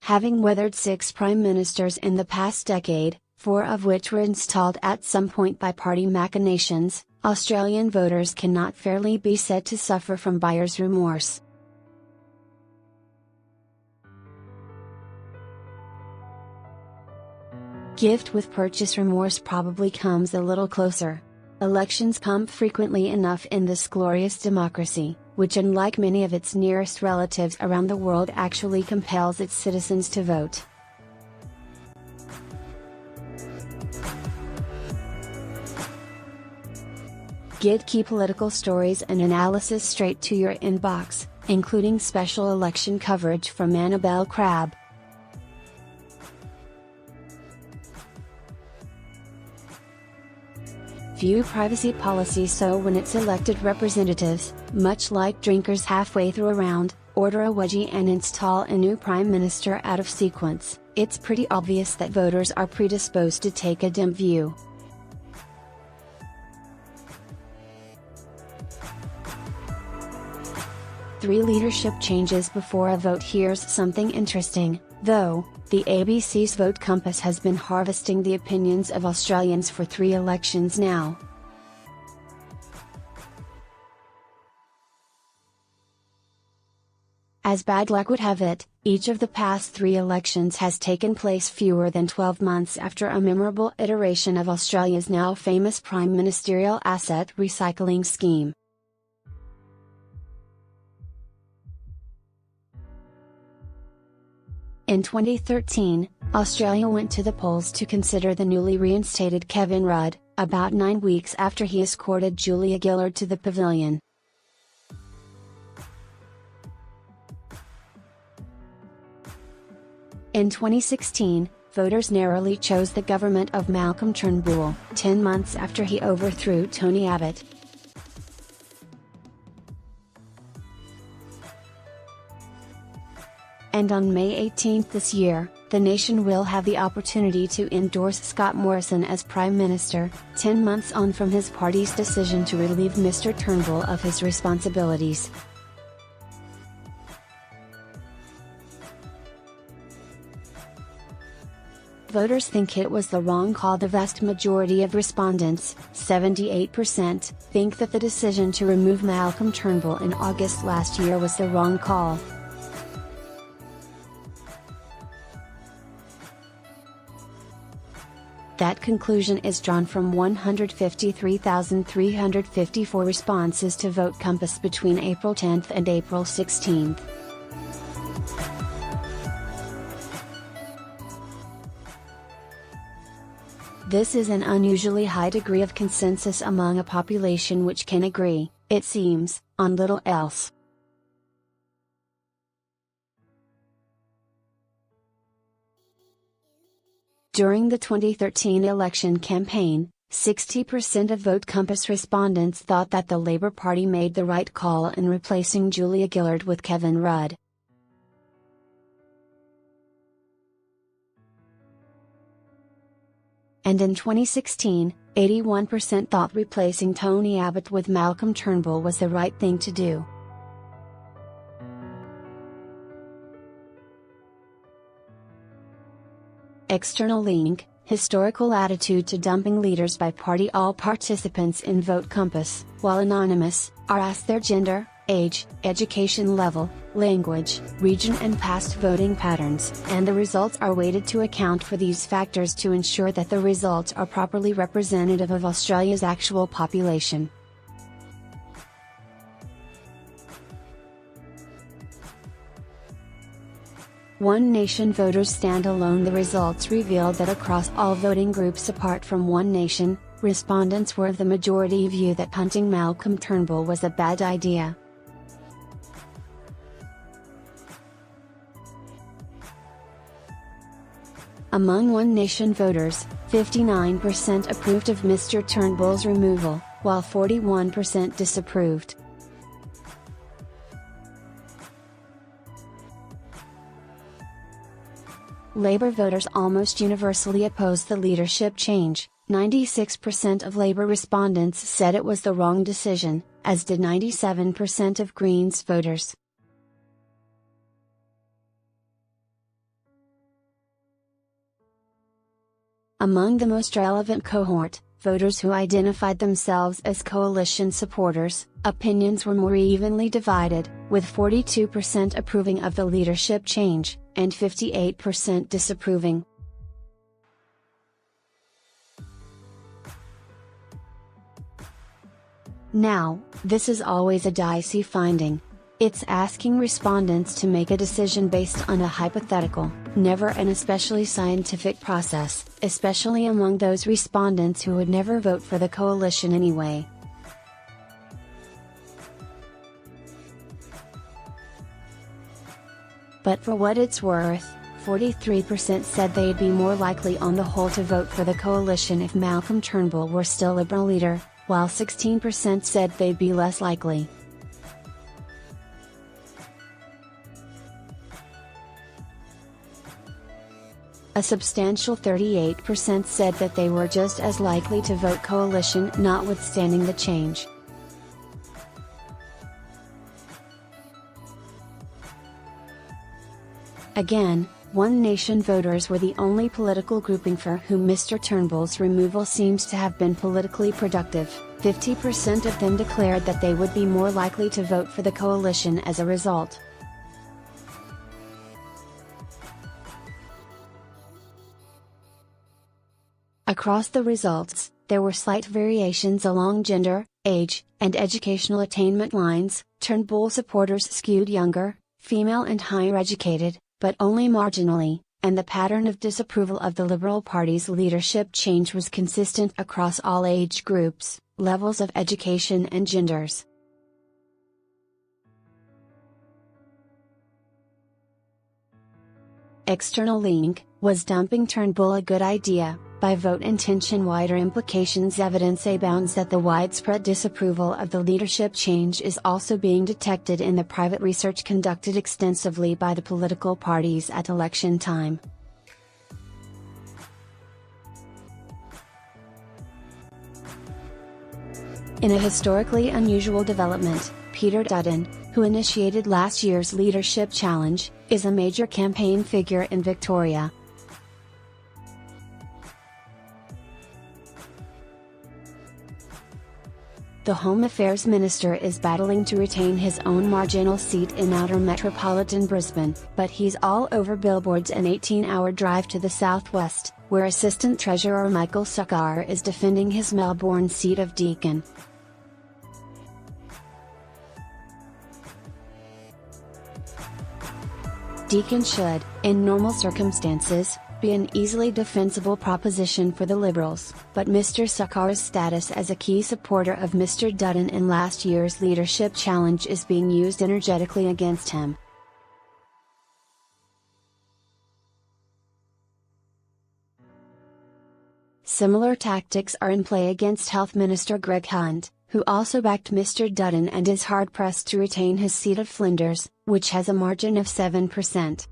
Having weathered 6 prime ministers in the past decade, 4 of which were installed at some point by party machinations, Australian voters cannot fairly be said to suffer from buyer's remorse. Gift with purchase remorse probably comes a little closer. Elections come frequently enough in this glorious democracy, which unlike many of its nearest relatives around the world actually compels its citizens to vote. Get key political stories and analysis straight to your inbox, including special election coverage from Annabelle Crabb. View privacy policy. So when it's elected representatives, much like drinkers halfway through a round, order a wedgie and install a new prime minister out of sequence, it's pretty obvious that voters are predisposed to take a dim view. Three leadership changes before a vote. Here's something interesting, though. The ABC's Vote Compass has been harvesting the opinions of Australians for 3 elections now. As bad luck would have it, each of the past 3 elections has taken place fewer than 12 months after a memorable iteration of Australia's now famous prime ministerial asset recycling scheme. In 2013, Australia went to the polls to consider the newly reinstated Kevin Rudd, about 9 weeks after he escorted Julia Gillard to the pavilion. In 2016, voters narrowly chose the government of Malcolm Turnbull, 10 months after he overthrew Tony Abbott. And on May 18 this year, the nation will have the opportunity to endorse Scott Morrison as Prime Minister, 10 months on from his party's decision to relieve Mr. Turnbull of his responsibilities. Voters think it was the wrong call. The vast majority of respondents, 78%, think that the decision to remove Malcolm Turnbull in August last year was the wrong call. That conclusion is drawn from 153,354 responses to Vote Compass between April 10 and April 16. This is an unusually high degree of consensus among a population which can agree, it seems, on little else. During the 2013 election campaign, 60% of Vote Compass respondents thought that the Labour Party made the right call in replacing Julia Gillard with Kevin Rudd. And in 2016, 81% thought replacing Tony Abbott with Malcolm Turnbull was the right thing to do. External link, historical attitude to dumping leaders by party. All participants in Vote Compass, while anonymous, are asked their gender, age, education level, language, region and past voting patterns, and the results are weighted to account for these factors to ensure that the results are properly representative of Australia's actual population. One Nation voters stand alone. The results revealed that across all voting groups apart from One Nation, respondents were of the majority view that punting Malcolm Turnbull was a bad idea. Among One Nation voters, 59% approved of Mr. Turnbull's removal, while 41% disapproved. Labour voters almost universally opposed the leadership change, 96% of Labour respondents said it was the wrong decision, as did 97% of Greens voters. Among the most relevant cohort, voters who identified themselves as coalition supporters, opinions were more evenly divided, with 42% approving of the leadership change, and 58% disapproving. Now, this is always a dicey finding. It's asking respondents to make a decision based on a hypothetical, never an especially scientific process, especially among those respondents who would never vote for the coalition anyway. But for what it's worth, 43% said they'd be more likely on the whole to vote for the coalition if Malcolm Turnbull were still Liberal leader, while 16% said they'd be less likely. A substantial 38% said that they were just as likely to vote coalition notwithstanding the change. Again, One Nation voters were the only political grouping for whom Mr. Turnbull's removal seems to have been politically productive. 50% of them declared that they would be more likely to vote for the coalition as a result. Across the results, there were slight variations along gender, age, and educational attainment lines. Turnbull supporters skewed younger, female and higher educated, but only marginally, and the pattern of disapproval of the Liberal Party's leadership change was consistent across all age groups, levels of education and genders. External link: was dumping Turnbull a good idea? By vote intention. Wider implications. Evidence abounds that the widespread disapproval of the leadership change is also being detected in the private research conducted extensively by the political parties at election time. In a historically unusual development, Peter Dutton, who initiated last year's leadership challenge, is a major campaign figure in Victoria. The Home Affairs Minister is battling to retain his own marginal seat in outer metropolitan Brisbane, but he's all over billboards an 18-hour drive to the southwest, where Assistant Treasurer Michael Sukkar is defending his Melbourne seat of Deakin. Deakin should, in normal circumstances, be an easily defensible proposition for the Liberals, but Mr. Sukkar's status as a key supporter of Mr. Dutton in last year's leadership challenge is being used energetically against him. Similar tactics are in play against Health Minister Greg Hunt, who also backed Mr. Dutton and is hard-pressed to retain his seat of Flinders, which has a margin of 7%.